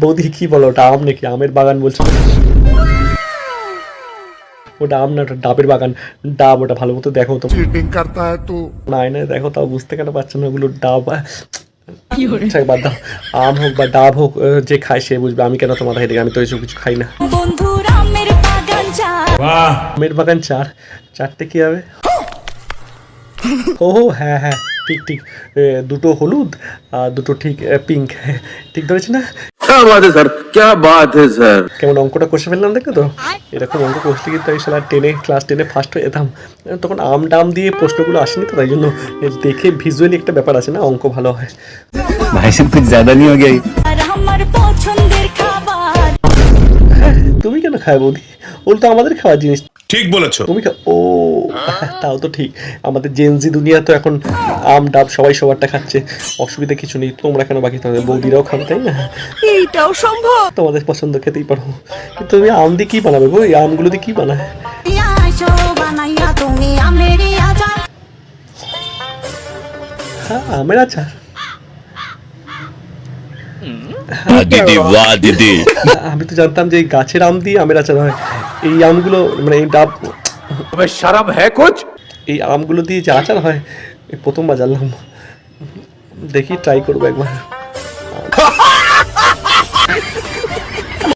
বৌদি কি বলো, ওটা আম নাকি? আমের বাগান বলছো? ওটা আম না, ওটা ডাবের বাগান। ডাব, ওটা ভালো মতো দেখো তো। चीटिंग करता है तू। না না, দেখো তাও বুঝতে কেন পারছো না ওগুলো ডাব। আচ্ছা, বাদ দাও। আম হোক বা ডাব হোক, যে খায় সে বুঝবে। আমি কেন তোমার হেঁটে, আমি তো এইসব কিছু খাই না। আমের বাগান চার, চারটে কি হবে? ও হ্যাঁ হ্যাঁ, ঠিক ঠিক। দুটো হলুদ আর দুটো ঠিক পিঙ্ক। ঠিক ধরেছি না? क्या बात है सर, क्या बात है सर। কেমন অঙ্কটা কষে ফেললাম দেখো তো। এরকম অঙ্ক কষলে কিন্তু আমি সালা ক্লাস টেনে ফার্স্ট হয়ে যেতাম। তখন আম ডাম দিয়ে প্রশ্নগুলো আসেনি তো, তাই জন্য দেখে ভিজুয়ালি একটা ব্যাপার আছে না, অঙ্ক ভালো হয়। भाई साहब कुछ ज्यादा नहीं हो गया? তুমি কেন খায় বৌদি? ওগুলো তো আমাদের খাওয়ার জিনিস। ঠিক বলেছো। তুমি ও তাও তো ঠিক। আমাদের জেনজি দুনিয়া তো এখন আম ডাব সবাই সবারটা খাচ্ছে, অসুবিধা কিছু নেই। তোমরা কেন বাকি থাকবে? বৌদিরাও খাবে, তাই না? এইটাও সম্ভব। তোমাদের পছন্দ খেতেই পারো, কিন্তু তুমি আম দিয়ে কি বানাবে গো? এই আমগুলো দিয়ে কি বানায়? হ্যাঁ, আমের আচার। दीदी वाह दीदी। আমি তো জানতাম যে এই গাছের আম দিয়ে আমের আচার হয়। এই আমগুলো মানে এই ডাব, तुम्हें शर्म है कुछ? এই আমগুলো দিয়ে যে আচার হয়, এই প্রথমবার জানলাম। দেখি ট্রাই করবো একবার।